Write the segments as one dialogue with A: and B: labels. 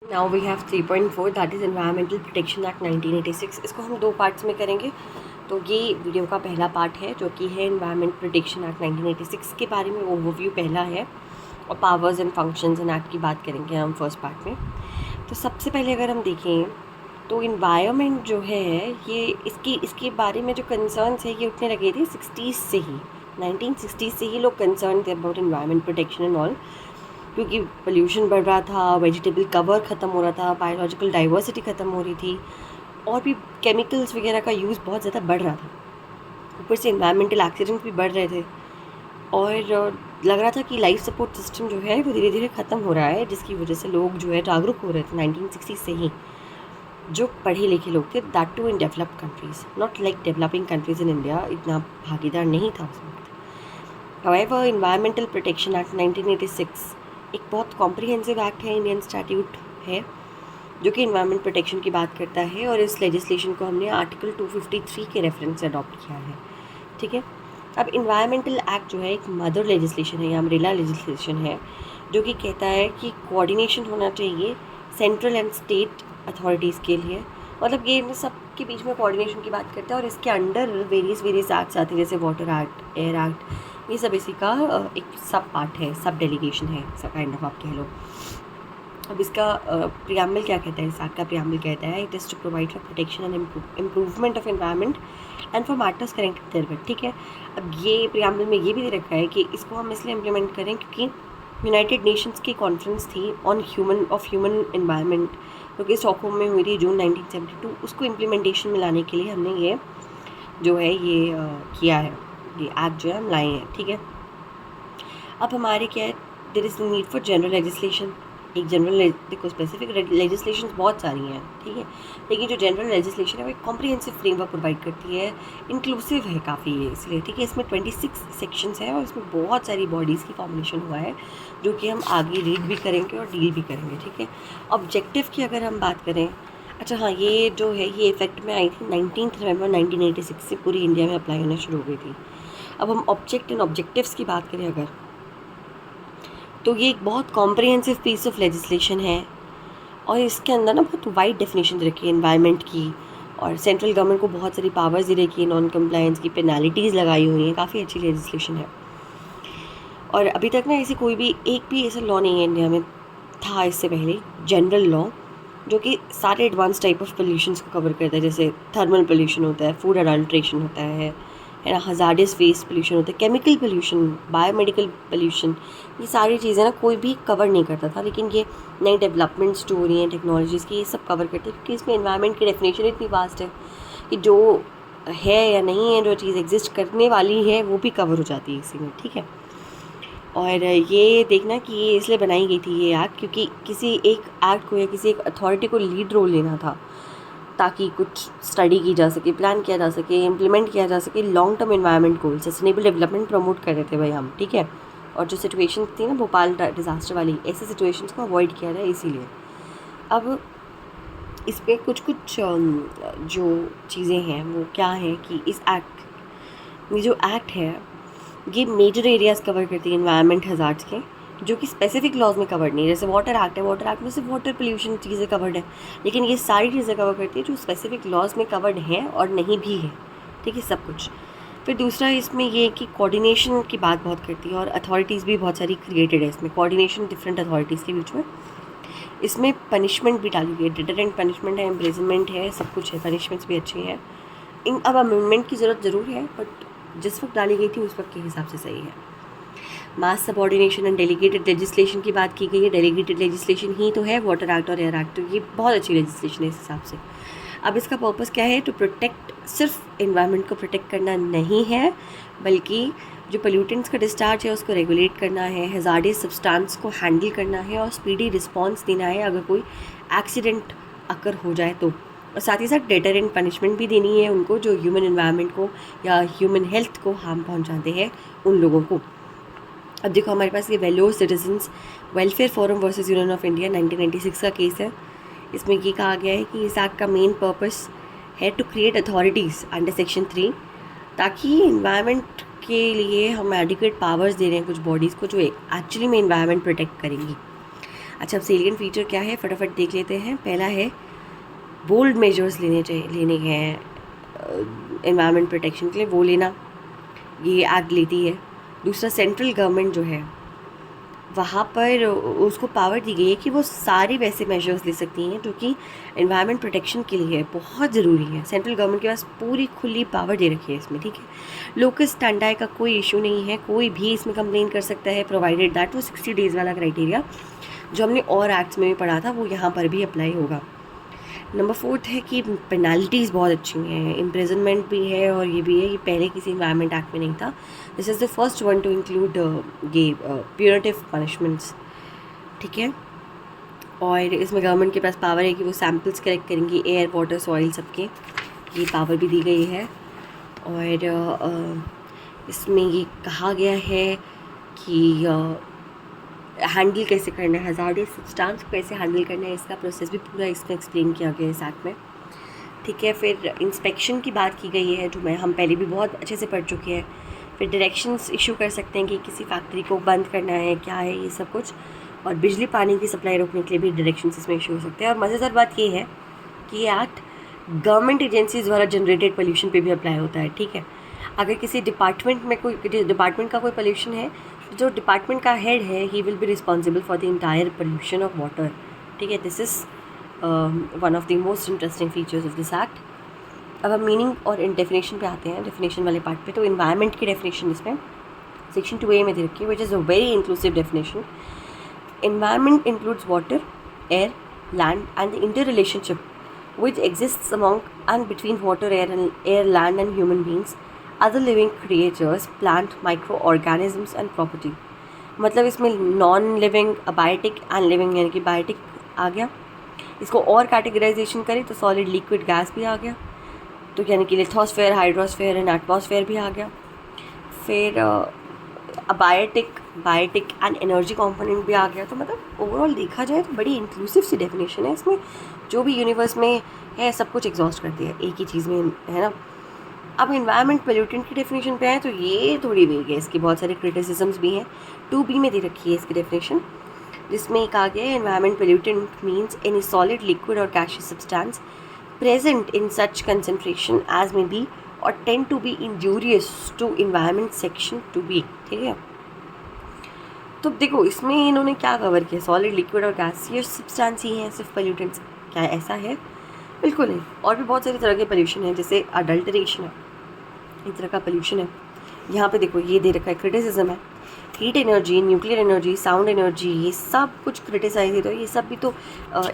A: Now we have 3.4 that is environmental protection act 1986। इसको हम दो पार्ट्स में करेंगे। तो ये वीडियो का पहला पार्ट है जो कि है एनवायरमेंट प्रोटेक्शन एक्ट 1986 के बारे में ओवरव्यू पहला है, और powers and functions in act की बात करेंगे हम फर्स्ट पार्ट में। तो सबसे पहले अगर हम देखें तो इन्वायरमेंट जो है ये इसके बारे में जो कंसर्न्स है ये उठने लगे थे 60s से ही, 1960s से ही लोग कंसर्न थे about environment protection and all, क्योंकि पोल्यूशन बढ़ रहा था, वेजिटेबल कवर ख़त्म हो रहा था, बायोलॉजिकल डाइवर्सिटी ख़त्म हो रही थी, और भी केमिकल्स वगैरह का यूज़ बहुत ज़्यादा बढ़ रहा था। ऊपर से इन्वायरमेंटल एक्सीडेंट्स भी बढ़ रहे थे, और लग रहा था कि लाइफ सपोर्ट सिस्टम जो है वो धीरे धीरे ख़त्म हो रहा है, जिसकी वजह से लोग जो है जागरूक हो रहे थे 1960 से ही। जो पढ़े लिखे लोग थे, that too in developed countries, not like developing countries in India, इतना भागीदार नहीं था उस वक्त। हाउएवर एनवायरमेंटल प्रोटेक्शन एक्ट 1986 एक बहुत कॉम्प्रिहेंसिव एक्ट है, इंडियन स्टैट्यूट है जो कि इन्वायरमेंट प्रोटेक्शन की बात करता है, और इस लेजिस्लेशन को हमने आर्टिकल 253 के रेफरेंस से अडॉप्ट किया है। ठीक है। अब इन्वायरमेंटल एक्ट जो है एक मदर लेजिस्लेशन है या अम्ब्रेला लेजिस्लेशन है, जो कि कहता है कि कोऑर्डिनेशन होना चाहिए सेंट्रल एंड स्टेट अथॉरिटीज़ के लिए। मतलब ये इन सब के बीच में कोऑर्डिनेशन की बात करता है, और इसके अंडर वेरियस एक्ट्स आते हैं, जैसे वाटर एक्ट, एयर एक्ट, ये सब इसी का एक सब पार्ट है, सब डेलीगेशन है, सब काइंड ऑफ आप कह लो। अब इसका प्रियम्बल क्या कहता है, इस एक्ट का प्रियम्बल कहता है it is to provide for protection and improvement of environment and for matters connected therewith. ठीक है। अब ये प्रियम्बल में ये भी दे रखा है कि इसको हम इसलिए इम्प्लीमेंट करें क्योंकि यूनाइटेड नेशंस की कॉन्फ्रेंस थी ऑन ह्यूमन एनवायरनमेंट, जो कि स्टॉकहोम में हुई थी जून 1972, उसको इम्प्लीमेंटेशन में लाने के लिए हमने ये जो है ये किया है, ये एक्ट जो है हम लाए हैं। ठीक है। अब हमारे क्या है, there is need for general legislation. एक जनरल, देखो स्पेसिफिक लेजिस्लेशन बहुत सारी हैं, ठीक है, लेकिन जो जनरल लेजिस्लेशन है वो एक कॉम्प्रिहेंसिव फ्रेमवर्क प्रोवाइड करती है, इंक्लूसिव है काफ़ी ये, इसलिए ठीक है। इसमें 26 सेक्शंस हैं और इसमें बहुत सारी बॉडीज़ की फॉर्मेशन हुआ है, जो कि हम आगे रीड भी करेंगे और डील भी करेंगे। ठीक है। ऑब्जेक्टिव की अगर हम बात करें, अच्छा हाँ, ये जो है ये इफेक्ट में आई थी 19 नवंबर 1986 से पूरी इंडिया में अप्लाई होना शुरू हो गई थी। अब हम ऑब्जेक्ट एंड ऑब्जेक्टिव्स की बात करें अगर, तो ये एक बहुत कॉम्प्रिहेंसिव पीस ऑफ लेजिस्लेशन है, और इसके अंदर ना बहुत वाइड डेफिनेशन दे रखी है एनवायरनमेंट की, और सेंट्रल गवर्नमेंट को बहुत सारी पावर्स दे रखी है, नॉन कंप्लायंस की पेनल्टीज़ लगाई हुई हैं, काफ़ी अच्छी लेजिस्लेशन है। और अभी तक ना ऐसी कोई भी एक भी ऐसा लॉ नहीं है इंडिया में, था इससे पहले जनरल लॉ, जो कि सारे एडवांस टाइप ऑफ पोल्यूशंस को कवर करता है, जैसे थर्मल पोल्यूशन होता है, फूड अडल्ट्रेशन होता है ना, हज़ार्डस वेस्ट पोल्यूशन होता है, केमिकल पोल्यूशन, बायोमेडिकल पोल्यूशन, ये सारी चीज़ें ना कोई भी कवर नहीं करता था, लेकिन ये नई डेवलपमेंट्स जो हो रही हैं टेक्नोलॉजीज़ की, ये सब कवर करते हैं, क्योंकि इसमें एनवायरनमेंट की डेफिनेशन इतनी वास्ट है कि जो है या नहीं है, जो चीज़ एग्जिस्ट करने वाली है वो भी कवर हो जाती है इसी में। ठीक है। और ये देखना कि ये इसलिए बनाई गई थी ये एक्ट, क्योंकि किसी एक एक्ट को या किसी एक अथॉरिटी को लीड रोल लेना था, ताकि कुछ स्टडी की जा सके, प्लान किया जा सके, इम्प्लीमेंट किया जा सके, लॉन्ग टर्म एनवायरनमेंट गोल, सस्टेनेबल डेवलपमेंट प्रमोट कर रहे थे भाई हम। ठीक है। और जो सिचुएशन थी ना भोपाल डिज़ास्टर वाली, ऐसे सिचुएशंस को अवॉइड किया जाए इसीलिए। अब इस पर कुछ जो चीज़ें हैं वो क्या है कि इस एक्ट, ये जो एक्ट है ये मेजर एरियाज़ कवर करती है एनवायरनमेंट हज़ार्ड्स के, जो कि स्पेसिफिक लॉज में कवर्ड नहीं है। जैसे वाटर एक्ट है, वाटर एक्ट में सिर्फ वाटर पोल्यूशन चीज़ें कवर्ड है, लेकिन ये सारी चीज़ें कवर करती है जो स्पेसिफिक लॉज में कवर्ड हैं और नहीं भी है। ठीक है, सब कुछ। फिर दूसरा इसमें ये कि कोऑर्डिनेशन की बात बहुत करती है, और अथॉरिटीज़ भी बहुत सारी क्रिएटेड है इसमें, कोऑर्डिनेशन डिफरेंट अथॉरिटीज़ के बीच में। इसमें पनिशमेंट भी डाली गई है, डिटरेंट पनिशमेंट है, इम्प्रिजनमेंट है, सब कुछ है, पनिशमेंट्स भी अच्छी हैं। इन अब अमेंडमेंट की ज़रूरत ज़रूर है, बट जिस वक्त डाली गई थी उस वक्त के हिसाब से सही है। मास सबऑर्डिनेशन एंड डेलीगेटेड लेजिस्लेशन की बात की गई है, डेलीगेटेड लेजिस्लेशन ही तो है वाटर एक्ट और एयर एक्ट, तो ये बहुत अच्छी लेजिस्लेशन है इस हिसाब से। अब इसका पर्पस क्या है, टू प्रोटेक्ट, सिर्फ इन्वायरमेंट को प्रोटेक्ट करना नहीं है, बल्कि जो पोल्यूटेंट्स का डिस्चार्ज है उसको रेगुलेट करना है, हज़ार्डस सब्सटेंस को हैंडल करना है, और स्पीडी रिस्पॉन्स देना है अगर कोई एक्सीडेंट अगर हो जाए तो, और साथ ही साथ डेटरेंट पनिशमेंट भी देनी है उनको जो ह्यूमन एनवायरनमेंट को या ह्यूमन हेल्थ को हार्म पहुंचाते हैं उन लोगों को। अब देखो हमारे पास ये Vellore citizens welfare forum versus union of India 1996 का केस है। इसमें ये कहा गया है कि इस एक्ट का मेन पर्पस है to create authorities under section 3, ताकि इन्वायरमेंट के लिए हम एडिक्वेट पावर्स दे रहे हैं कुछ बॉडीज़ को जो एक्चुअली में इन्वायरमेंट प्रोटेक्ट करेंगी। अच्छा, अब सेलिएंट फीचर क्या है फटाफट देख लेते हैं। पहला है बोल्ड मेजर्स लेने हैं एनवायरनमेंट प्रोटेक्शन के लिए, वो लेना ये एक्ट लेती है। दूसरा, सेंट्रल गवर्नमेंट जो है वहाँ पर उसको पावर दी गई है कि वो सारे वैसे मेजर्स ले सकती हैं जो कि एनवायरनमेंट प्रोटेक्शन के लिए बहुत ज़रूरी है। सेंट्रल गवर्नमेंट के पास पूरी खुली पावर दे रखी है इसमें, ठीक है। लोकस स्टैंडाई का कोई इशू नहीं है, कोई भी इसमें कंप्लेन कर सकता है, प्रोवाइडेड दैट वो 60 डेज़ वाला क्राइटेरिया जो हमने और एक्ट्स में भी पढ़ा था वो यहाँ पर भी अप्लाई होगा। नंबर 4 है कि पेनल्टीज़ बहुत अच्छी हैं, इम्प्रिजनमेंट भी है और ये भी है, ये पहले किसी इन्वायरमेंट एक्ट में नहीं था। This is the first one two include ये प्यूरेटिव पनिशमेंट्स, ठीक है। और इसमें गवर्नमेंट के पास पावर है कि वो सैम्पल्स कलेक्ट करेंगी, एयर वाटर सॉइल सबके, ये पावर भी दी गई है। और इसमें ये कहा गया है कि हैंडल कैसे करना है, हज़ार्डस सब्सटेंस को कैसे हैंडल करना है, इसका प्रोसेस भी पूरा इसमें एक्सप्लेन किया गया है इस एक्ट में, ठीक है। फिर इंस्पेक्शन की बात की गई है जो हम पहले भी बहुत अच्छे से पढ़ चुके हैं। फिर डायरेक्शंस इशू कर सकते हैं कि किसी फैक्ट्री को बंद करना है, क्या है ये सब कुछ। और बिजली पानी की सप्लाई रोकने के लिए भी डायरेक्शंस इसमें इशू हो सकते हैं। और मज़ेदार बात ये है कि ये एक्ट गवर्नमेंट एजेंसीज द्वारा जनरेटेड पोल्यूशन पे भी अप्लाई होता है, ठीक है। अगर किसी डिपार्टमेंट में कोई डिपार्टमेंट का कोई पोल्यूशन है, जो डिपार्टमेंट का हेड है he will be responsible for the entire pollution of water, ठीक है। This is one of the most interesting features of this act. अब हम मीनिंग और डेफिनेशन पे आते हैं, डेफिनेशन वाले पार्ट पे। तो इन्वायरमेंट की डेफिनेशन इसमें सेक्शन 2A में दे रखी है, which is a very inclusive definition. Environment includes water, air, land, and the interrelationship which exists among and between water, air, land, and human beings, other living creatures, plant, microorganisms, and property. मतलब इसमें non living, abiotic and living, यानी कि biotic आ गया। इसको और categorisation करें तो solid, liquid, gas भी आ गया, तो यानी कि लिथोस्फेयर, हाइड्रोस्फेयर एंड एटमॉस्फेयर भी आ गया। फिर बायोटिक एंड एनर्जी कंपोनेंट भी आ गया। तो मतलब ओवरऑल देखा जाए तो बड़ी इंक्लूसिव सी डेफिनेशन है इसमें, जो भी यूनिवर्स में है सब कुछ एग्जॉस्ट करती है एक ही चीज़ में, है ना। अब इन्वायरमेंट पोल्यूटेंट की डेफिनेशन पे आए तो ये थोड़ी वेग है, इसकी बहुत सारे क्रिटिसिजम्स भी हैं। 2B में दे रखी है इसकी डेफिनेशन, जिसमें कहा गया है environment pollutant means any solid, liquid और gaseous substance present in such concentration as may be और tend to be injurious to environment, section 2B, ठीक है। तो देखो इसमें इन्होंने क्या कवर किया, सॉलिड, लिक्विड और गैसियस सब्सटेंस ही हैं सिर्फ पोल्यूटेंट्स, क्या ऐसा है? बिल्कुल नहीं। और भी बहुत सारी तरह के पोल्यूशन है, जैसे अडल्टरेशन है, एक तरह का पोल्यूशन है। यहाँ पे देखो ये दे रखा है, क्रिटिसिज्म है, heat energy, nuclear energy, sound energy, ये सब कुछ क्रिटिसाइज है, तो ये सब भी तो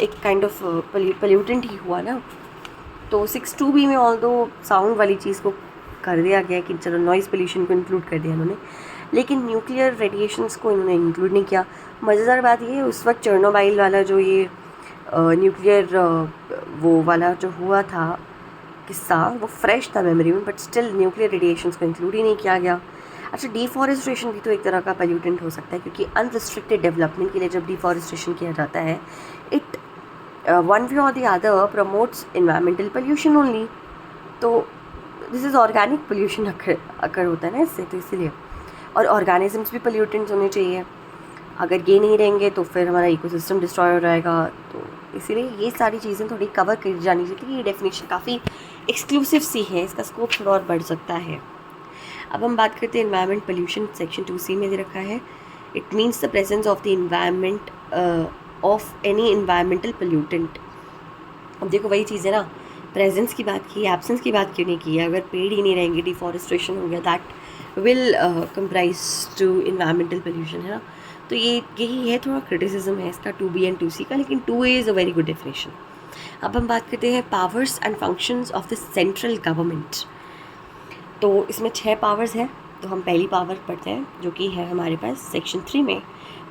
A: एक काइंड ऑफ पोल्यूटेंट ही हुआ ना। तो 6.2B में ऑल दो साउंड वाली चीज़ को कर दिया गया कि चलो नॉइज़ पोल्यूशन को इंक्लूड कर दिया इन्होंने, लेकिन न्यूक्लियर रेडिएशंस को इन्होंने इंक्लूड नहीं किया। मज़ेदार बात ये है, उस वक्त चेर्नोबिल वाला जो ये न्यूक्लियर वो वाला जो हुआ था किस्सा, वो फ्रेश था मेमोरी में, बट स्टिल न्यूक्लियर रेडिएशंस को इंक्लूड ही नहीं किया गया। अच्छा, डिफॉरेस्टेशन भी तो एक तरह का पोल्यूटेंट हो सकता है, क्योंकि अनरिस्ट्रिक्टेड डेवलपमेंट के लिए जब डिफॉरेस्टेशन किया जाता है, इट वन वे और the other promotes environmental pollution only. तो दिस इज़ ऑर्गेनिक पोल्यूशन अकर होता है ना इससे, तो इसीलिए। और ऑर्गेनिजम्स भी पोल्यूटेंट्स होने चाहिए, अगर ये नहीं रहेंगे तो फिर हमारा इकोसिस्टम डिस्ट्रॉय हो जाएगा। तो इसीलिए ये सारी चीज़ें थोड़ी कवर कर जानी चाहिए। ये डेफिनेशन काफ़ी एक्सक्लूसिव सी है, इसका स्कोप थोड़ा और बढ़ सकता है। अब हम बात करते हैं एनवायरमेंट पोल्यूशन, सेक्शन 2C में दे रखा है, it means the presence of the environment of any environmental pollutant. अब देखो वही चीज़ है ना, प्रेजेंस की बात की, एब्सेंस की बात क्यों नहीं की है? अगर पेड़ ही नहीं रहेंगे, डिफॉरेस्टेशन हो गया, that will comprise to environmental pollution, है ना। तो ये यही है, थोड़ा क्रिटिसिज्म है इसका 2B एंड 2C का, लेकिन 2A is a very good definition. अब हम बात करते हैं powers and functions of the central government. तो इसमें 6 पावर्स हैं, तो हम पहली पावर पढ़ते हैं जो कि है हमारे पास सेक्शन 3 में,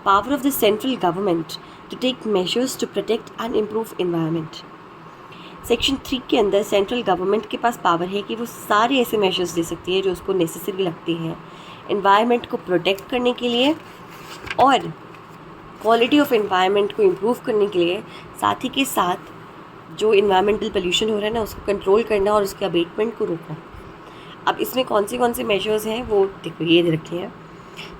A: power of the central government to take measures to protect and improve environment. Section 3 के अंदर सेंट्रल गवर्नमेंट के पास पावर है कि वो सारे ऐसे मेजर्स ले सकती है जो उसको नेसेसरी लगती हैं इन्वायरमेंट को प्रोटेक्ट करने के लिए और क्वालिटी ऑफ इन्वायरमेंट को इम्प्रूव करने के लिए, साथ ही के साथ जो इन्वायरमेंटल पोल्यूशन हो रहा है ना उसको कंट्रोल करना और उसके अबेटमेंट को रोकना। अब इसमें कौन से मेजर्स हैं वो देखो ये दे रखे हैं।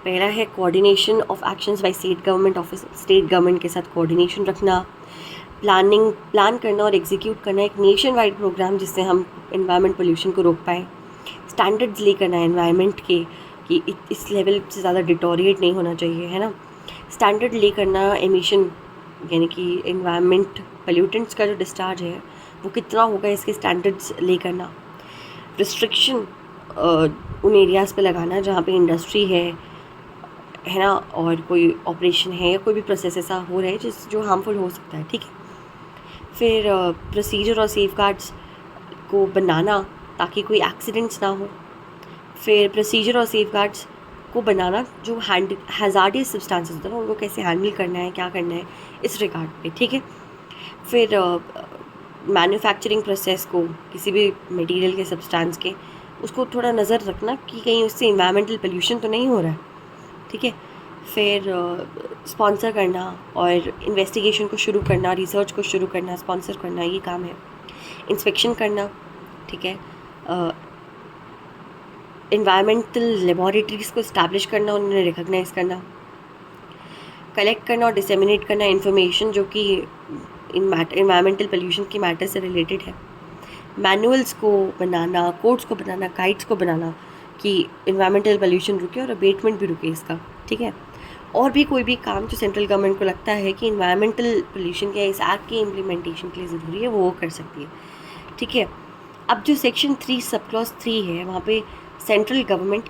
A: पहला है coordination of actions by state government office, state government के साथ कोऑर्डिनेशन रखना, प्लान करना और एग्जीक्यूट करना एक नेशन वाइड प्रोग्राम जिससे हम एनवायरनमेंट पोल्यूशन को रोक पाएँ, स्टैंडर्ड्स ले करना है एनवायरनमेंट के कि इस लेवल से ज़्यादा डिटोरिएट नहीं होना चाहिए, है ना, स्टैंडर्ड ले करना एमिशन यानी कि एनवायरनमेंट पोल्यूटेंट्स का जो डिस्चार्ज है वो कितना होगा इसके स्टैंडर्ड्स ले करना, रिस्ट्रिक्शन उन एरियाज़ पे लगाना जहाँ पे इंडस्ट्री है ना, और कोई ऑपरेशन है या कोई भी प्रोसेस ऐसा हो रहा है जो हार्मफुल हो सकता है, ठीक है। फिर प्रोसीजर और सेफगार्ड्स को बनाना ताकि कोई एक्सीडेंट्स ना हो, फिर प्रोसीजर और सेफगार्ड्स को बनाना जो हैज़ार्डियस सब्सटेंसेस होते हैं उनको कैसे हैंडल करना है, क्या करना है इस रिगार्ड पे, ठीक है। फिर मैन्युफैक्चरिंग प्रोसेस को किसी भी मटेरियल के सब्सटेंस के उसको थोड़ा नज़र रखना कि कहीं उससे इन्वायरमेंटल पोल्यूशन तो नहीं हो रहा है, ठीक है। फिर स्पॉन्सर करना और इन्वेस्टिगेशन को शुरू करना, रिसर्च को शुरू करना, स्पॉन्सर करना, ये काम है। इंस्पेक्शन करना, ठीक है। इन्वायरमेंटल लेबॉरेटरीज़ को इस्टेब्लिश करना, उन्हें रिकॉग्नाइज करना, कलेक्ट करना और डिसेमिनेट करना इन्फॉर्मेशन जो कि इन्वायरमेंटल पोल्यूशन की मैटर से रिलेटेड है, मैनुअल्स को बनाना, कोड्स को बनाना, गाइड्स को बनाना कि इन्वायरमेंटल पोल्यूशन रुके और अबेटमेंट भी रुके इसका, ठीक है। और भी कोई भी काम जो सेंट्रल गवर्नमेंट को लगता है कि इन्वायरमेंटल पोल्यूशन के इस एक्ट की इम्प्लीमेंटेशन के लिए ज़रूरी है वो कर सकती है, ठीक है। अब जो सेक्शन 3 सब क्लॉज 3 है वहाँ पे सेंट्रल गवर्नमेंट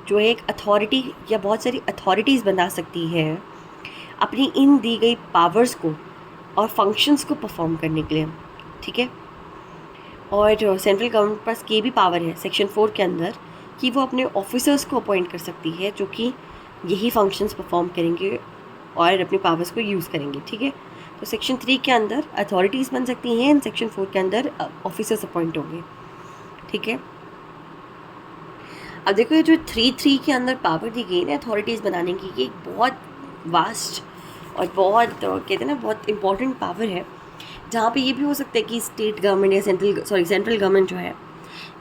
A: जो है एक अथॉरिटी या बहुत सारी अथॉरिटीज़ बना सकती है अपनी इन दी गई पावर्स को और फंक्शंस को परफॉर्म करने के लिए, ठीक है। और सेंट्रल गवर्नमेंट के पास ये भी पावर है सेक्शन 4 के अंदर कि वो अपने ऑफिसर्स को अपॉइंट कर सकती है जो कि यही फंक्शंस परफॉर्म करेंगे और अपने पावर्स को यूज़ करेंगे, ठीक है। तो सेक्शन 3 के अंदर अथॉरिटीज़ बन सकती हैं एंड सेक्शन 4 के अंदर ऑफिसर्स अपॉइंट होंगे, ठीक है। अब देखो ये जो 3 के अंदर पावर दी गई ना अथॉरिटीज़ बनाने की, ये बहुत वास्ट और बहुत कहते हैं ना बहुत इंपॉर्टेंट पावर है जहाँ पे ये भी हो सकता है कि स्टेट गवर्नमेंट या सेंट्रल गवर्नमेंट जो है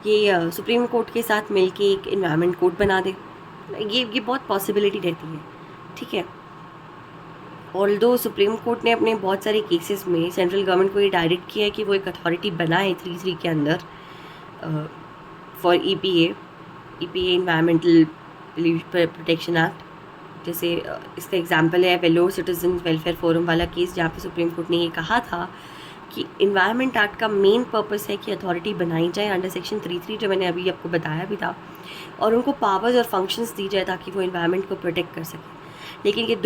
A: ये सुप्रीम कोर्ट के साथ मिलके एक इन्वायरमेंट कोड बना दे, ये बहुत पॉसिबिलिटी रहती है, ठीक है। ऑल्दो सुप्रीम कोर्ट ने अपने बहुत सारे केसेस में सेंट्रल गवर्नमेंट को ये डायरेक्ट किया है कि वो एक अथॉरिटी बनाए 3 के अंदर for EPA environmental protection act. जैसे इसका एग्जांपल है वेलोर सिटीजन वेलफेयर फोरम वाला केस जहाँ पे सुप्रीम कोर्ट ने ये कहा था कि इन्वायरमेंट एक्ट का मेन पर्पस है कि अथॉरिटी बनाई जाए अंडर सेक्शन 3 जो मैंने अभी आपको बताया भी था, और उनको पावर्स और फंक्शंस दी जाए ताकि वो इन्वायरमेंट को प्रोटेक्ट कर सकें। लेकिन ये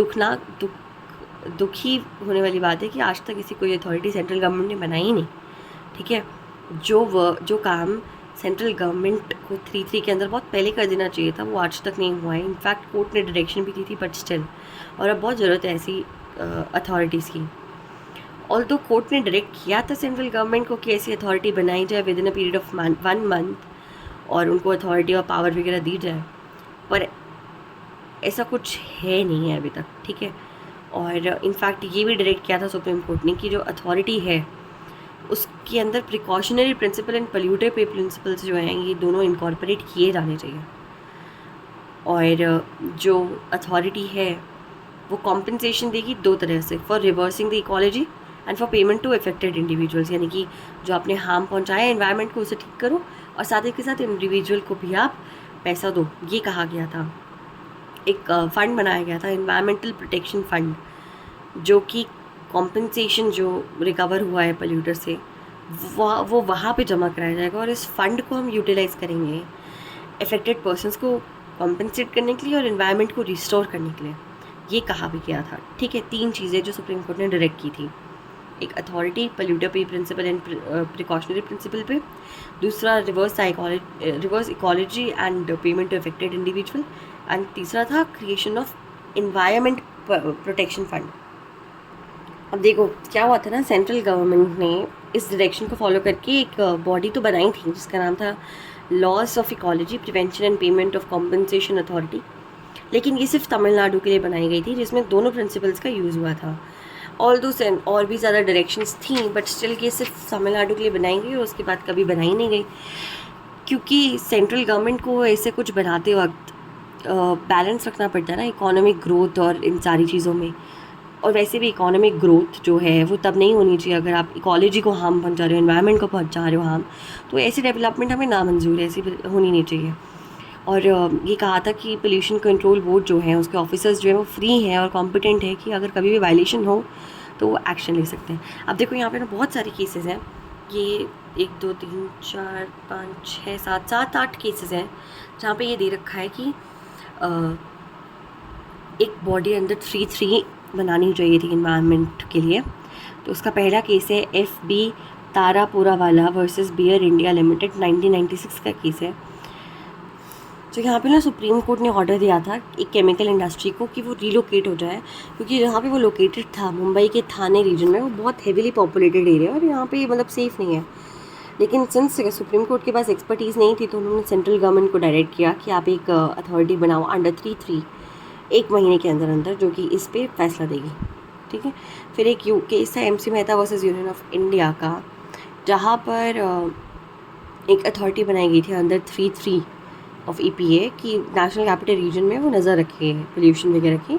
A: दुखी होने वाली बात है कि आज तक इसी कोई अथॉरिटी सेंट्रल गवर्नमेंट ने बनाई ही नहीं, ठीक है। जो काम सेंट्रल गवर्नमेंट को 3 के अंदर बहुत पहले कर देना चाहिए था वो आज तक नहीं हुआ है। इनफैक्ट कोर्ट ने डायरेक्शन भी दी थी बट स्टिल, और अब बहुत ज़रूरत है ऐसी अथॉरिटीज़ की। ऑल्दो कोर्ट ने डायरेक्ट किया था सेंट्रल गवर्नमेंट को कि ऐसी अथॉरिटी बनाई जाए with in a period of 1 month और उनको अथॉरिटी और पावर वगैरह दी जाए, पर ऐसा कुछ है नहीं है अभी तक, ठीक है। और इनफैक्ट ये भी डायरेक्ट किया था सुप्रीम कोर्ट ने कि जो अथॉरिटी है उसके अंदर प्रिकॉशनरी प्रिंसिपल एंड पोल्यूटर पे प्रिंसिपल्स जो हैं ये दोनों इनकॉर्पोरेट किए जाने चाहिए। और जो अथॉरिटी है वो कॉम्पनसेशन देगी 2 तरह से, for reversing the ecology and for payment to affected individuals, यानी कि जो आपने हार्म पहुंचाया एनवायरनमेंट को उसे ठीक करो और साथ ही के साथ इंडिविजुअल को भी आप पैसा दो, ये कहा गया था। एक फ़ंड बनाया गया था एनवायरमेंटल प्रोटेक्शन फ़ंड, जो कि कॉम्पनसेशन जो रिकवर हुआ है पोल्यूटर से वो वहाँ पे जमा कराया जाएगा और इस फंड को हम यूटिलाइज़ करेंगे अफेक्टेड पर्सनस को कॉम्पनसेट करने के लिए और एनवायरनमेंट को रिस्टोर करने के लिए, ये कहा भी गया था, ठीक है। 3 चीज़ें जो सुप्रीम कोर्ट ने डायरेक्ट की थी, एक authority polluter pay principle and precautionary principle पे, दूसरा reverse ecology and payment to affected individual, and तीसरा था creation of environment protection fund. अब देखो क्या हुआ था ना, सेंट्रल गवर्नमेंट ने इस डायरेक्शन को फॉलो करके एक बॉडी तो बनाई थी जिसका नाम था loss of ecology prevention and payment of compensation authority, लेकिन ये सिर्फ तमिलनाडु के लिए बनाई गई थी जिसमें दोनों प्रिंसिपल्स का यूज़ हुआ था। ऑल्दो और भी ज़्यादा डायरेक्शंस थी बट स्टिल ये सिर्फ तमिलनाडु के लिए बनाई गई और उसके बाद कभी बनाई नहीं गई, क्योंकि सेंट्रल गवर्नमेंट को ऐसे कुछ बनाते वक्त बैलेंस रखना पड़ता है ना इकोनॉमिक ग्रोथ और इन सारी चीज़ों में। और वैसे भी इकोनॉमिक ग्रोथ जो है वो तब नहीं होनी चाहिए अगर आप इकोलॉजी को हार्म पहुंचा रहे हो, एनवायरनमेंट को पहुंचा रहे हो हार्म। तो ऐसी डेवलपमेंट हमें नामंजूर है, ऐसी होनी नहीं चाहिए। और ये कहा था कि पोल्यूशन कंट्रोल बोर्ड जो है उसके ऑफिसर्स जो है वो फ्री हैं और कॉम्पिटेंट है कि अगर कभी भी वायलेशन हो तो वो एक्शन ले सकते हैं। अब देखो यहाँ पे ना बहुत सारे केसेस हैं, ये 1 2 3 4 5 6 7 8 केसेस हैं जहाँ पे ये दे रखा है कि एक बॉडी अंडर 3 बनानी चाहिए थी इन्वायरमेंट के लिए। तो उसका पहला केस है FB Taraporawala versus Bayer India Limited, 1996 का केस है। तो यहाँ पे ना सुप्रीम कोर्ट ने ऑर्डर दिया था एक केमिकल इंडस्ट्री को कि वो रिलोकेट हो जाए, क्योंकि जहाँ पे वो लोकेटेड था मुंबई के थाने रीजन में, वो बहुत हेविली पॉपुलेटेड एरिया और यहाँ पे मतलब सेफ़ नहीं है। लेकिन सिंस सुप्रीम कोर्ट के पास एक्सपर्टीज़ नहीं थी तो उन्होंने सेंट्रल गवर्नमेंट को डायरेक्ट किया कि आप एक अथॉरिटी बनाओ अंडर 3 1 महीने के अंदर अंदर, जो कि इस पर फैसला देगी। ठीक है। फिर एक केस था MC Mehta versus union of India का, जहाँ पर एक अथॉरिटी बनाई गई थी अंडर 3 ऑफ EPA कि नेशनल कैपिटल रीजन में वो नज़र रखे पोल्यूशन वगैरह की।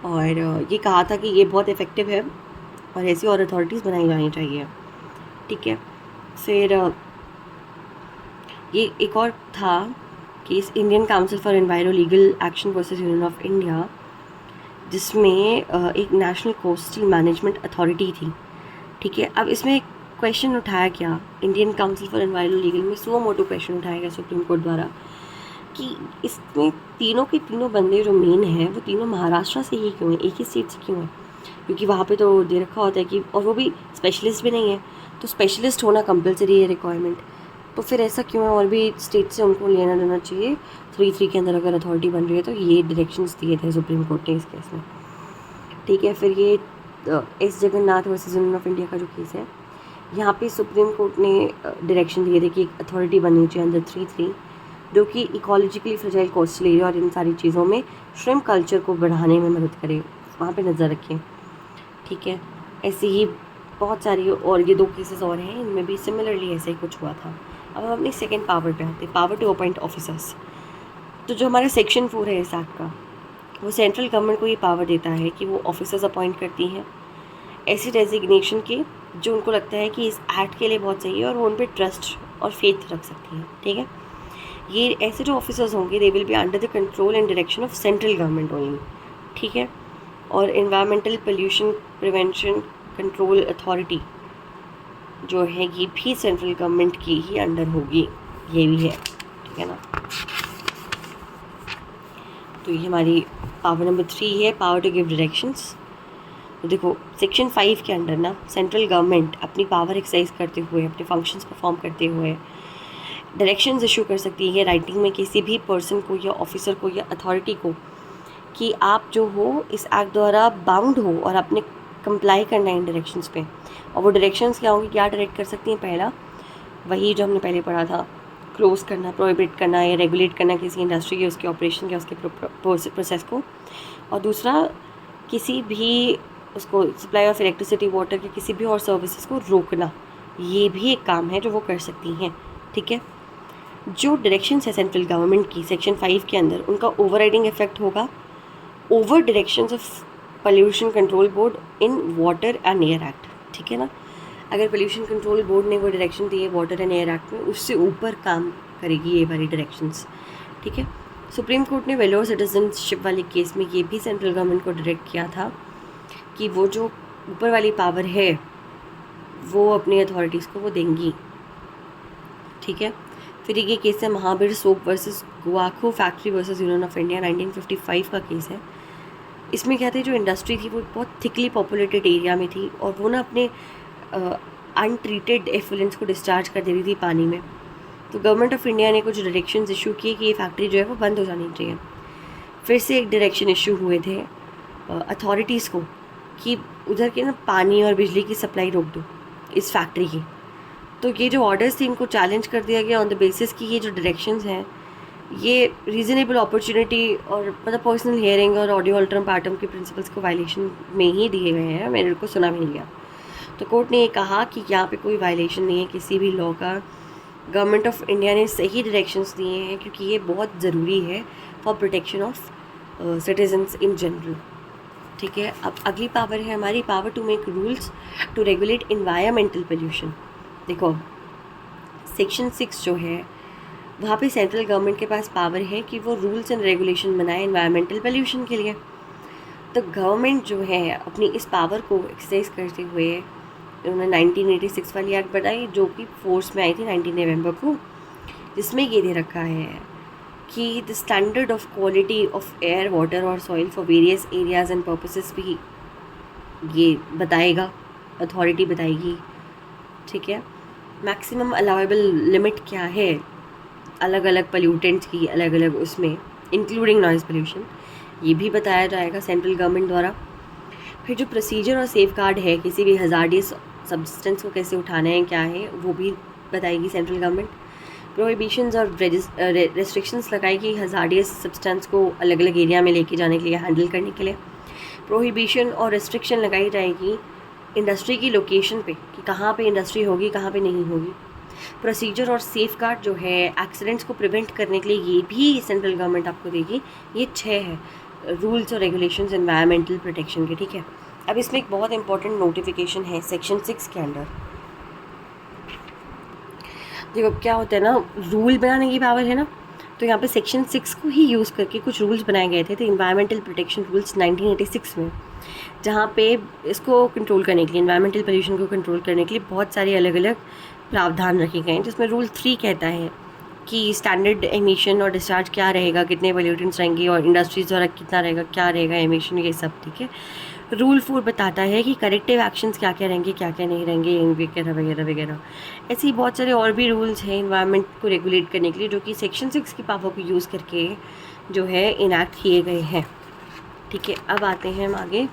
A: और ये कहा था कि ये बहुत इफ़ेक्टिव है और ऐसी और अथॉरिटीज़ बनाई जानी चाहिए। ठीक है। फिर ये एक और था case Indian council for enviro legal action versus union of India, जिसमें एक नेशनल कोस्टल मैनेजमेंट अथॉरिटी थी। ठीक है। अब इसमें क्वेश्चन उठाया गया Indian council for enviro legal में, सुओ मोटो क्वेश्चन उठाया गया सुप्रीम कोर्ट द्वारा कि इसमें तीनों के तीनों बंदे जो मेन हैं वो तीनों महाराष्ट्र से ही क्यों हैं, एक ही स्टेट से क्यों हैं? क्योंकि वहाँ पे तो दे रखा होता है कि, और वो भी स्पेशलिस्ट भी नहीं है, तो स्पेशलिस्ट होना कंपलसरी है रिक्वायरमेंट। तो फिर ऐसा क्यों है? और भी स्टेट से उनको लेना देना चाहिए 3 के अंदर अगर अथॉरिटी बन रही है। तो ये डायरेक्शंस दिए थे सुप्रीम कोर्ट ने इस केस में। ठीक है। फिर ये S Jagannath versus union of India का जो केस है, यहाँ पे सुप्रीम कोर्ट ने डायरेक्शन दिए थे कि एक अथॉरिटी बननी चाहिए अंडर 3 जो कि इकोलॉजिकली फ्रेजाइल कोस्टल एरिया और इन सारी चीज़ों में श्रिम्प कल्चर को बढ़ाने में मदद करे, वहाँ पे नज़र रखें। ठीक है। ऐसे ही बहुत सारी और ये 2 केसेस और हैं, इनमें भी सिमिलरली ऐसे ही कुछ हुआ था। अब हम अपनी सेकेंड पावर पे आते हैं, पावर टू अपॉइंट ऑफिसर्स। तो जो हमारा सेक्शन 4 है इस एक्ट का, वो सेंट्रल गवर्नमेंट को ये पावर देता है कि वो ऑफिसर्स अपॉइंट करती हैं ऐसी डेजिग्नेशन के जो उनको लगता है कि इस एक्ट के लिए बहुत सही है और वो उन पर ट्रस्ट और फेथ रख सकती हैं। ठीक है। ये ऐसे जो ऑफिसर्स होंगे they will be under the control and direction of central government only. ठीक है। और environmental pollution prevention control authority जो है ये भी सेंट्रल गवर्नमेंट की ही अंडर होगी, ये भी है। ठीक है ना। तो ये हमारी पावर नंबर 3 है, पावर टू गिव डायरेक्शंस। तो देखो सेक्शन 5 के अंडर ना सेंट्रल गवर्नमेंट अपनी पावर एक्सरसाइज करते हुए, अपने फंक्शंस परफॉर्म करते हुए डायरेक्शंस इशू कर सकती है राइटिंग में किसी भी पर्सन को या ऑफिसर को या अथॉरिटी को कि आप जो हो इस एक्ट द्वारा बाउंड हो और अपने कंप्लाई करना है इन डायरेक्शंस पे। और वो डायरेक्शंस क्या होंगी, क्या डायरेक्ट कर सकती हैं? पहला वही जो हमने पहले पढ़ा था, क्लोज करना, प्रोहिबिट करना या रेगुलेट करना किसी इंडस्ट्री के उसके ऑपरेशन या उसके प्रोसेस को। और दूसरा किसी भी उसको सप्लाई ऑफ इलेक्ट्रिसिटी, वाटर के किसी भी और सर्विसेज को रोकना, ये भी एक काम है जो वो कर सकती हैं। ठीक है। जो डायरेक्शंस है सेंट्रल गवर्नमेंट की सेक्शन 5 के अंदर, उनका ओवरराइडिंग इफेक्ट होगा over directions of pollution control board in water and air act. ठीक है ना। अगर पोल्यूशन कंट्रोल बोर्ड ने वो डायरेक्शन दी है वाटर एंड एयर एक्ट में, उससे ऊपर काम करेगी ये वाली डायरेक्शंस। ठीक है। सुप्रीम कोर्ट ने वेलोर सिटीजनशिप वाले केस में ये भी सेंट्रल गवर्नमेंट को डायरेक्ट किया था कि वो जो ऊपर वाली पावर है वो अपनी अथॉरिटीज़ को वो देंगी। ठीक है। फिर ये केस है महावीर सोप वर्सेस गुआको factory versus union of India, 1955 का केस है। इसमें क्या थे, जो इंडस्ट्री थी वो बहुत थिकली पॉपुलेटेड एरिया में थी और वो ना अपने अनट्रीटेड एफ्लुएंट्स को डिस्चार्ज कर दे रही थी पानी में। तो गवर्नमेंट ऑफ इंडिया ने कुछ डायरेक्शंस इशू किए कि ये फैक्ट्री जो है वो बंद हो जानी चाहिए। फिर से एक डायरेक्शन इशू हुए थे अथॉरिटीज़ को कि उधर के ना पानी और बिजली की सप्लाई रोक दो इस फैक्ट्री की। तो ये जो ऑर्डर्स थे इनको चैलेंज कर दिया गया ऑन द बेसिस कि ये जो डायरेक्शंस हैं ये रीज़नेबल अपॉर्चुनिटी और मतलब पर्सनल हियरिंग और ऑडियो अल्टरम पार्टम के प्रिंसिपल्स को वायलेशन में ही दिए गए हैं, मेरे को सुना भी नहीं गया। तो कोर्ट ने ये कहा कि यहाँ पे कोई वायलेशन नहीं है किसी भी लॉ का। गवर्नमेंट ऑफ इंडिया ने सही डायरेक्शंस दिए हैं क्योंकि ये बहुत ज़रूरी है for protection of citizens in general. ठीक है, अब अगली पावर है हमारी power to make rules to regulate environmental pollution. देखो सेक्शन 6 जो है वहाँ पे सेंट्रल गवर्नमेंट के पास पावर है कि वो रूल्स एंड रेगुलेशन बनाए इन्वायरमेंटल पोल्यूशन के लिए। तो गवर्नमेंट जो है अपनी इस पावर को एक्सरसाइज करते हुए उन्होंने 1986 वाली एक्ट बनाई जो कि फोर्स में आई थी 19 नवंबर को, जिसमें ये दे रखा है कि the standard of quality of air water और soil for various areas and purposes भी ये बताएगा, अथॉरिटी बताएगी। ठीक है, मैक्सिमम अलाउेबल लिमिट क्या है अलग अलग पोल्यूटेंट्स की, अलग अलग उसमें इंक्लूडिंग नॉइज़ पोल्यूशन, ये भी बताया जाएगा सेंट्रल गवर्नमेंट द्वारा। फिर जो प्रोसीजर और सेफ गार्ड है किसी भी हज़ार्डियस सब्सटेंस को कैसे उठाना है क्या है वो भी बताएगी सेंट्रल गवर्नमेंट। प्रोहिबिशंस और रेस्ट्रिक्शंस लगाएगी हज़ार्डियस सब्सटेंस को अलग अलग एरिया में लेके जाने के लिए, हैंडल करने के लिए। प्रोहिबिशन और रेस्ट्रिक्शन लगाई जाएगी इंडस्ट्री की लोकेशन पे कि कहाँ पे इंडस्ट्री होगी कहाँ पे नहीं होगी। प्रोसीजर और सेफ गार्ड जो है एक्सीडेंट्स को प्रिवेंट करने के लिए ये भी सेंट्रल गवर्नमेंट आपको देगी। ये 6 है रूल्स और रेगुलेशंस एनवायरमेंटल प्रोटेक्शन के। ठीक है, अब इसमें एक बहुत इंपॉर्टेंट नोटिफिकेशन है सेक्शन 6 के अंदर। देखो क्या होता है ना, रूल बनाने की पावर है ना, तो यहाँ पे सेक्शन 6 को ही यूज़ करके कुछ रूल्स बनाए गए थे इन्वायरमेंटल प्रोटेक्शन रूल्स 1986 में, जहाँ पे इसको कंट्रोल करने के लिए, इन्वायरमेंटल पोल्यूशन को कंट्रोल करने के लिए बहुत सारे अलग अलग प्रावधान रखे गए हैं। जिसमें रूल 3 कहता है कि स्टैंडर्ड एमिशन और डिस्चार्ज क्या रहेगा, कितने पोल्यूटेंट्स रहेंगे और इंडस्ट्रीज द्वारा कितना रहेगा, क्या रहेगा एमिशन, ये सब। ठीक है, रूल 4 बताता है कि करेक्टिव एक्शंस क्या क्या रहेंगे, क्या क्या नहीं रहेंगे, वगैरह वगैरह वगैरह। ऐसे ही बहुत सारे और भी रूल्स हैं इन्वायरमेंट को रेगुलेट करने के लिए जो कि सेक्शन 6 की पावर को यूज़ करके जो है इनैक्ट किए गए हैं। ठीक है, अब आते हैं हम आगे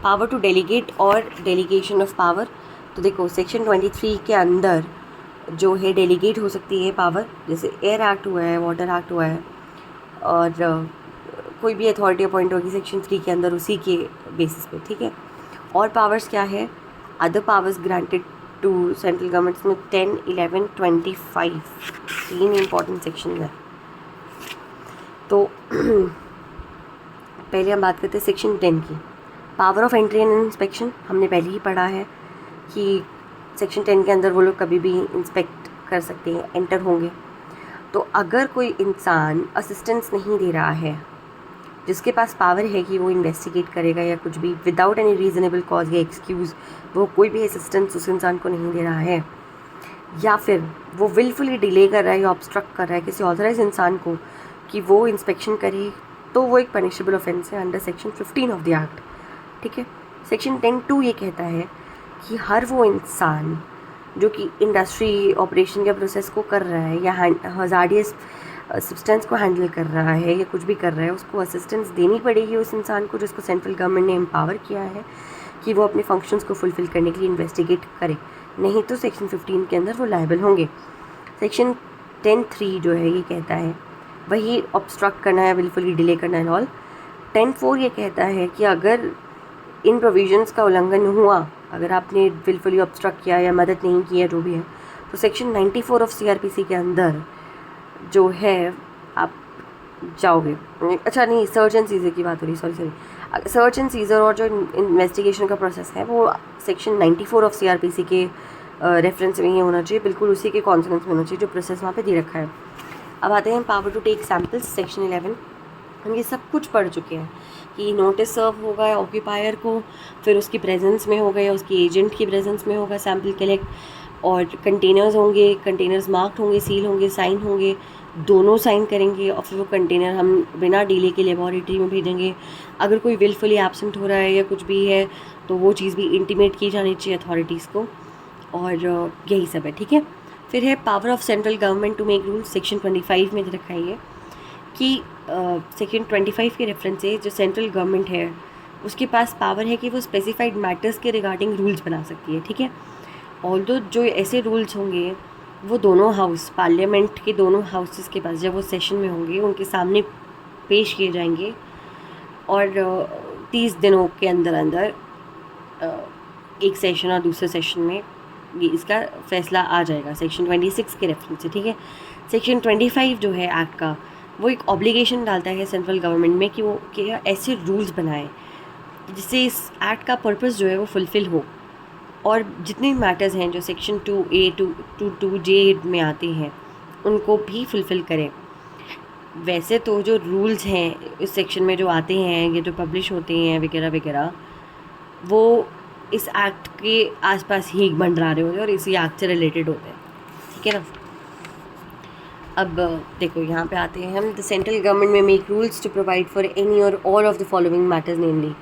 A: पावर टू डेलीगेट और डेलीगेशन ऑफ पावर। तो देखो सेक्शन 23 के अंदर जो है डेलीगेट हो सकती है पावर, जैसे एयर एक्ट हुआ है, वाटर एक्ट हुआ है, और कोई भी अथॉरिटी अपॉइंट होगी सेक्शन 3 के अंदर उसी के बेसिस पे। ठीक है, और पावर्स क्या है, other powers granted to central governments में 10, 11, 25 3 इंपॉर्टेंट सेक्शन है। तो पहले हम बात करते हैं सेक्शन 10 की, power of entry and inspection. हमने पहले ही पढ़ा है कि सेक्शन 10 के अंदर वो लोग कभी भी इंस्पेक्ट कर सकते हैं, एंटर होंगे। तो अगर कोई इंसान असिस्टेंस नहीं दे रहा है, जिसके पास पावर है कि वो इन्वेस्टिगेट करेगा या कुछ भी, विदाउट एनी रीज़नेबल कॉज या एक्सक्यूज़ वो कोई भी असिस्टेंस उस इंसान को नहीं दे रहा है, या फिर वो विलफुली डिले कर रहा है या ऑब्स्ट्रक्ट कर रहा है किसी ऑथराइज इंसान को कि वो इंस्पेक्शन करे, तो वो एक पनिशेबल ऑफेंस है under section 15 of the act. ठीक है, सेक्शन 10(2) ये कहता है कि हर वो इंसान जो कि इंडस्ट्री ऑपरेशन के प्रोसेस को कर रहा है या हज़ार्डियस सब्सटेंस को हैंडल कर रहा है या कुछ भी कर रहा है, उसको असिस्टेंस देनी पड़ेगी उस इंसान को जिसको सेंट्रल गवर्नमेंट ने एम्पावर किया है कि वो अपने फंक्शंस को फुलफ़िल करने के लिए इन्वेस्टिगेट करे, नहीं तो सेक्शन 15 के अंदर वो लायबल होंगे। सेक्शन 10(3) जो है ये कहता है वही ऑब्स्ट्रक्ट करना है, विलफुली डिले करना है ऑल। 10(4) ये कहता है कि अगर इन प्रोविजंस का उल्लंघन हुआ, अगर आपने विलफुली ऑब्स्ट्रक्ट किया या मदद नहीं की है जो भी है, तो सेक्शन 94 ऑफ CRPC के अंदर जो है आप जाओगे। अच्छा नहीं, सर्च एंड सीजर की बात हो रही, सॉरी सर्च एंड सीजर और जो इन्वेस्टिगेशन का प्रोसेस है वो सेक्शन 94 ऑफ CRPC के रेफरेंस में ही होना चाहिए, बिल्कुल उसी के कॉन्सोनेंस में होना चाहिए जो प्रोसेस वहाँ पे दे रखा है। अब आते हैं power to take samples, section 11। हम ये सब कुछ पढ़ चुके हैं कि नोटिस सर्व होगा ऑक्यूपायर को, फिर उसकी प्रेजेंस में होगा या उसकी एजेंट की प्रेजेंस में होगा सैम्पल कलेक्ट, और कंटेनर्स होंगे, कंटेनर्स मार्क्ड होंगे, सील होंगे, साइन होंगे, दोनों साइन करेंगे और फिर वो कंटेनर हम बिना डिले के लेबॉरेटरी में भेजेंगे। अगर कोई विलफुली एब्सेंट हो रहा है या कुछ भी है तो वो चीज़ भी इंटीमेट की जानी चाहिए अथॉरिटीज़ को, और यही सब है। ठीक है, फिर है power of central government to make rules, section 25 में रखा है कि सेक्शन 25 के रेफरेंस से जो सेंट्रल गवर्नमेंट है उसके पास पावर है कि वो स्पेसिफाइड मैटर्स के रिगार्डिंग रूल्स बना सकती है। ठीक है, ऑल्दो जो ऐसे रूल्स होंगे वो दोनों हाउस, पार्लियामेंट के दोनों हाउसेस के पास जब वो सेशन में होंगे उनके सामने पेश किए जाएंगे, और 30 दिनों के अंदर अंदर एक सेशन और दूसरे सेशन में ये इसका फैसला आ जाएगा, सेक्शन 26 के रेफरेंस से। ठीक है, सेक्शन 25 जो है एक्ट का वो एक ऑब्लिगेशन डालता है सेंट्रल गवर्नमेंट में कि वो क्या ऐसे रूल्स बनाए जिससे इस एक्ट का पर्पस जो है वो फुलफ़िल हो, और जितने मैटर्स हैं जो सेक्शन 2A टू 2J में आते हैं उनको भी फुलफ़िल करें। वैसे तो जो रूल्स हैं इस सेक्शन में जो आते हैं, ये जो पब्लिश होते हैं वगैरह वगैरह, वो इस एक्ट के आसपास ही बन रहे होते हैं और इसी एक्ट से रिलेटेड होते हैं, ठीक है ना। अब देखो यहाँ पे आते हैं हम। The central government may make rules to provide for any और all of the following matters, namely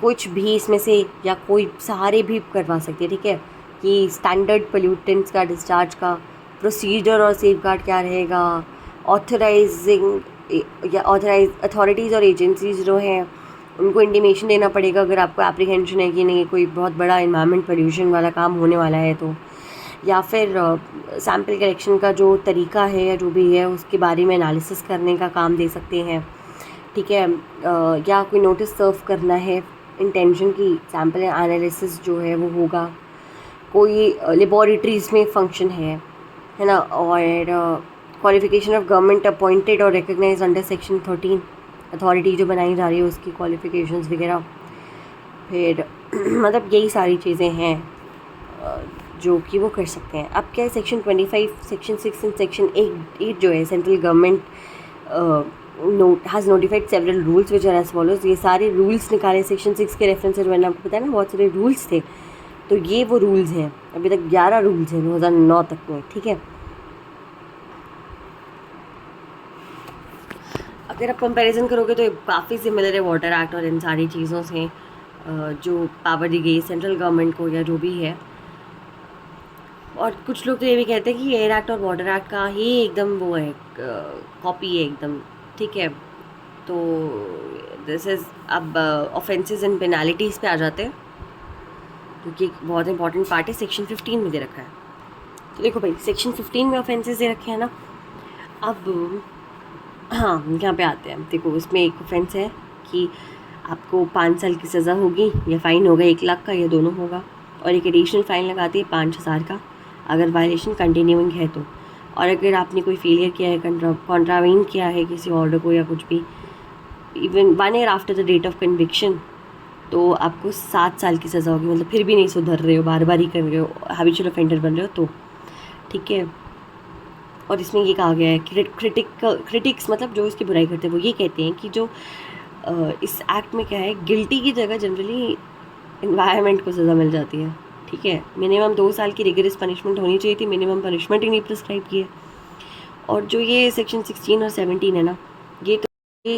A: कुछ भी इसमें से या कोई सारे भी करवा सकते हैं, ठीक है। कि स्टैंडर्ड पोल्यूटेंट्स का डिस्चार्ज का प्रोसीजर और सेफगार्ड क्या रहेगा, ऑथराइजिंग या ऑथराइज अथॉरिटीज़ और एजेंसीज जो हैं उनको इंटीमेशन देना पड़ेगा अगर आपको एप्रीहेंशन है कि नहीं कोई बहुत बड़ा इन्वायरमेंट पोल्यूशन वाला काम होने वाला है तो, या फिर सैम्पल कलेक्शन का जो तरीका है या जो भी है उसके बारे में एनालिसिस करने का काम दे सकते हैं, ठीक है। या कोई नोटिस सर्व करना है इंटेंशन की सैम्पल एनालिसिस जो है वो होगा। कोई लेबॉरेटरीज़ में फंक्शन है ना। और क्वालिफिकेशन ऑफ गवर्नमेंट अपॉइंटेड और रिकग्नाइज अंडर सेक्शन 13, अथॉरिटी जो बनाई जा रही है उसकी क्वालिफिकेशंस वगैरह। फिर मतलब यही सारी चीज़ें हैं जो कि वो कर सकते हैं। अब क्या है, सेक्शन 25, सेक्शन 6 एंड सेक्शन 8 जो है, central government has notified several rules which are as follows. ये सारे रूल्स निकाले सेक्शन 6 के रेफरेंस से, जो मैंने आपको बताया ना बहुत सारे रूल्स थे, तो ये वो रूल्स हैं। अभी तक 11 रूल्स हैं 2009 तक में, ठीक है। अगर आप कंपैरिजन करोगे तो काफ़ी सिमिलर है वाटर एक्ट और इन सारी चीज़ों से जो पावर दी गई सेंट्रल गवर्नमेंट को या जो भी है। और कुछ लोग तो ये भी कहते हैं कि एयर एक्ट और वाटर एक्ट का ही एकदम वो है, कॉपी है एकदम, ठीक है। तो दिस इज़ अब ऑफेंसेस एंड पेनाल्टीज़ पे आ जाते हैं, क्योंकि एक बहुत इंपॉर्टेंट पार्ट है सेक्शन 15 में दे रखा है। तो देखो भाई, सेक्शन 15 में ऑफेंसेस दे रखे हैं ना। अब हाँ, यहाँ पे आते हैं। देखो इसमें एक ऑफेंस है कि आपको 5 साल की सज़ा होगी या फ़ाइन होगा 1 लाख का, या दोनों होगा, और एक एडिशनल फ़ाइन लगाती है 5,000 का अगर वायलेशन कंटिन्यूइंग है तो। और अगर आपने कोई फेलियर किया है, कॉन्ट्रावीन किया है किसी ऑर्डर को या कुछ भी, even 1 year after the date of conviction, तो आपको 7 साल की सज़ा होगी। मतलब फिर भी नहीं सुधर रहे हो, बार बार ही कर रहे हो, हैबिचुअल ऑफेंडर बन रहे हो तो, ठीक है। और इसमें ये कहा गया है कि क्रिटिक्स मतलब जो इसकी बुराई करते हैं वो ये कहते हैं कि जो इस एक्ट में क्या है, गिल्टी की जगह जनरली इन्वायरमेंट को सज़ा मिल जाती है, ठीक है। मिनिमम 2 साल की रिगरस पनिशमेंट होनी चाहिए थी, मिनिमम पनिशमेंट ही नहीं प्रिस्क्राइब की है। और जो ये सेक्शन 16 और 17 है ना, ये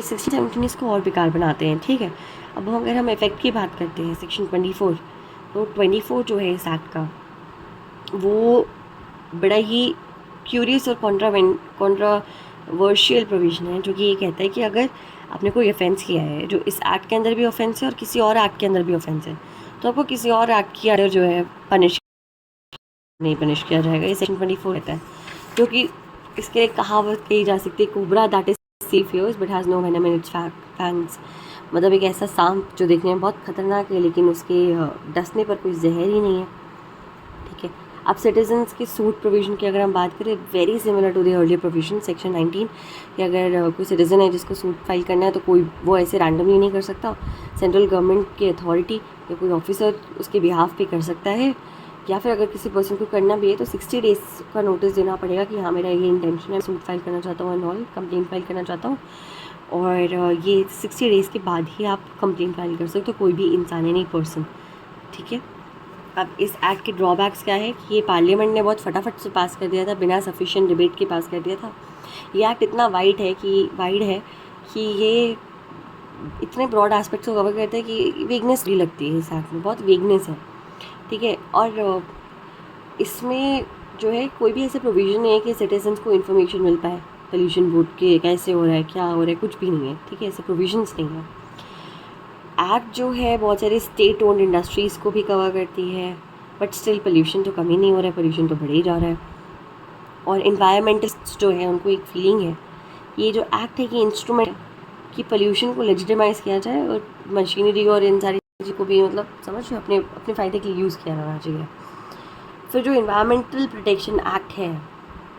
A: 16-17 इसको और बेकार बनाते हैं, ठीक है। अब अगर हम इफेक्ट की बात करते हैं सेक्शन 24, तो 24 जो है इस एक्ट का, वो बड़ा ही क्यूरियस और कॉन्ट्रावर्शियल प्रोविजन है, जो कि ये कहता है कि अगर आपने कोई ऑफेंस किया है जो इस एक्ट के अंदर भी ऑफेंस है और किसी और एक्ट के अंदर भी ऑफेंस है, तो आपको किसी और एक्ट की अंडर जो है पनिश किया जाएगा। ये सेक्शन 24 रहता है, क्योंकि इसके लिए कहावत कही जा सकती है, cobra that is safe use but has no venom in its fangs. मतलब एक ऐसा सांप जो देखने में बहुत खतरनाक है लेकिन उसके डसने पर कोई जहर ही नहीं है, ठीक है। अब सिटीजन्स के सूट प्रोविजन की अगर हम बात करें, very similar to the earlier provision section 19, कि अगर कोई सिटीज़न है जिसको सूट फाइल करना है तो कोई वो ऐसे रैंडमली नहीं कर सकता, सेंट्रल गवर्नमेंट की अथॉरिटी या कोई ऑफिसर उसके बिहाफ पे कर सकता है। या फिर अगर किसी पर्सन को करना भी है तो 60 डेज़ का नोटिस देना पड़ेगा कि हाँ मेरा ये इंटेंशन है, सूट फाइल करना चाहता हूँ एंड ऑल, कंप्लेन फाइल करना चाहता हूँ। और ये 60 डेज़ के बाद ही आप कंप्लेन फाइल कर सकते हो, कोई भी इंसान है नहीं पर्सन, ठीक है। अब इस एक्ट के ड्रॉबैक्स क्या है कि ये पार्लियामेंट ने बहुत फटाफट से पास कर दिया था, बिना सफिशिएंट डिबेट के पास कर दिया था। ये एक्ट इतना वाइड है कि ये इतने ब्रॉड एस्पेक्ट्स को कवर करता है कि वेगनेस भी लगती है इस एक्ट में, बहुत वेगनेस है, ठीक है। और इसमें जो है कोई भी ऐसे प्रोविज़न नहीं है कि सिटीजन्स को इन्फॉर्मेशन मिल पाए पोल्यूशन बोर्ड के कैसे हो रहा है, क्या हो रहा है, कुछ भी नहीं है, ठीक है। ऐसे प्रोविजंस नहीं है। एक्ट जो है बहुत सारे स्टेट ओन्ड इंडस्ट्रीज़ को भी कवर करती है, बट स्टिल पोल्यूशन तो कम ही नहीं हो रहा है, पोल्यूशन तो बढ़ ही जा रहा है। और इन्वायरमेंटिस्ट जो है उनको एक फीलिंग है, ये जो एक्ट है कि इंस्ट्रूमेंट कि पोल्यूशन को लेजिटिमाइज़ किया जाए और मशीनरी और इन सारी चीज़ों को भी मतलब समझ अपने फ़ायदे के लिए यूज़ किया जाना चाहिए। फिर जो इन्वायरमेंटल प्रोटेक्शन एक्ट है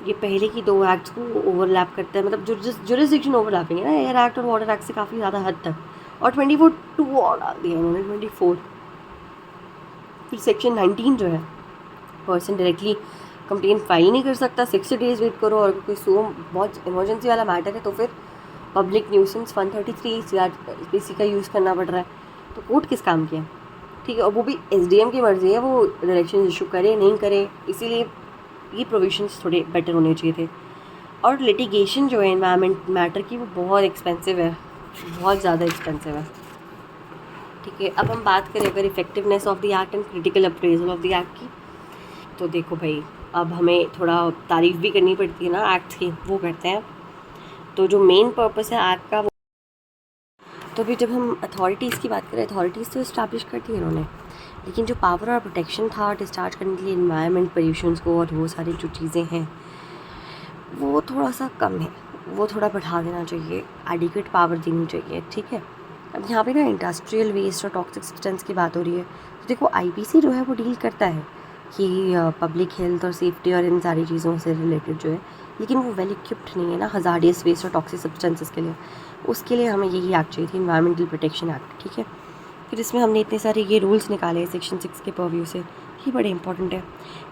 A: ये पहले की 2 एक्ट्स को ओवरलैप करता है, मतलब जो जुरिसडिक्शन ओवरलैपिंग है ना एयर एक्ट और वाटर एक्ट से काफ़ी ज़्यादा हद तक, और 24 2 और डाल दिया उन्होंने 24। फिर सेक्शन 19 जो है, पर्सन डायरेक्टली कंप्लेन फाइल नहीं कर सकता, 60 डेज़ वेट करो, और कोई सो बहुत इमरजेंसी वाला मैटर है तो फिर पब्लिक न्यूसेंस 133 CRPC का यूज़ करना पड़ रहा है। तो कोर्ट किस काम की है, ठीक है, और वो भी SDM की मर्ज़ी है वो डायरेक्शन इशू करे नहीं करे, इसीलिए ये प्रोविजंस थोड़े बेटर होने चाहिए थे। और लिटिगेशन जो है एनवायरनमेंट मैटर की वो बहुत एक्सपेंसिव है, बहुत ज़्यादा एक्सपेंसिव है, ठीक है। अब हम बात करें अगर effectiveness of the act and critical appraisal of the act की, तो देखो भाई अब हमें थोड़ा तारीफ़ भी करनी पड़ती है ना एक्ट की, वो करते हैं। तो जो मेन पर्पस है एक्ट का वो, तो भी जब हम अथॉरिटीज़ की बात करें, अथॉरिटीज़ तो इस्टेब्लिश कर दी इन्होंने, लेकिन जो पावर और प्रोटेक्शन था डिस्चार्ज करने के लिए इन्वायरमेंट पोल्यूशंस को और वो सारी जो चीज़ें हैं वो थोड़ा सा कम है, वो थोड़ा बढ़ा देना चाहिए, एडिक्वेट पावर देनी चाहिए, ठीक है। अब यहाँ पे ना इंडस्ट्रियल वेस्ट और टॉक्सिक सब्सटेंस की बात हो रही है, तो देखो IPC जो है वो डील करता है कि पब्लिक हेल्थ और सेफ्टी और इन सारी चीज़ों से रिलेटेड जो है, लेकिन वो वेल इक्विप्ड नहीं है ना हज़ार्डियस वेस्ट और टॉक्सिक सब्सटेंसेस के लिए। उसके लिए हमें यही एक्ट चाहिए थी, इन्वायरमेंटल प्रोटेक्शन एक्ट, ठीक है। फिर इसमें हमने इतने सारे ये रूल्स निकाले हैं सेक्शन 6 के परव्यू से, ये बड़े इंपॉर्टेंट है।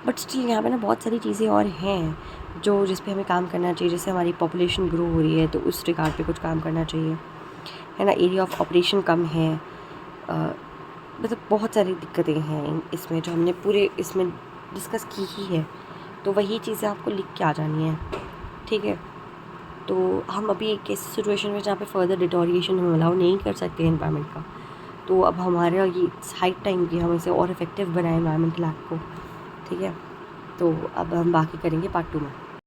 A: बट स्टिल यहाँ पे ना बहुत सारी चीज़ें और हैं जो जिस पे हमें काम करना चाहिए, जैसे हमारी पॉपुलेशन ग्रो हो रही है तो उस रिगार्ड पे कुछ काम करना चाहिए, है ना। एरिया ऑफ ऑपरेशन कम है, मतलब बहुत सारी दिक्कतें हैं इसमें जो हमने पूरे इसमें डिस्कस की ही है, तो वही चीज़ें आपको लिख के आ जानी है, ठीक है। तो हम अभी एक ऐसी सिचुएशन में जहाँ पे फर्दर डिटोरिएशन हम अलाउ नहीं कर सकते एनवायरनमेंट का, तो अब हमारा ये हाइट टाइम की हम इसे और इफेक्टिव बनाएं एनवायरनमेंटल एक्ट को, ठीक है। तो अब हम बाकी करेंगे पार्ट 2 में।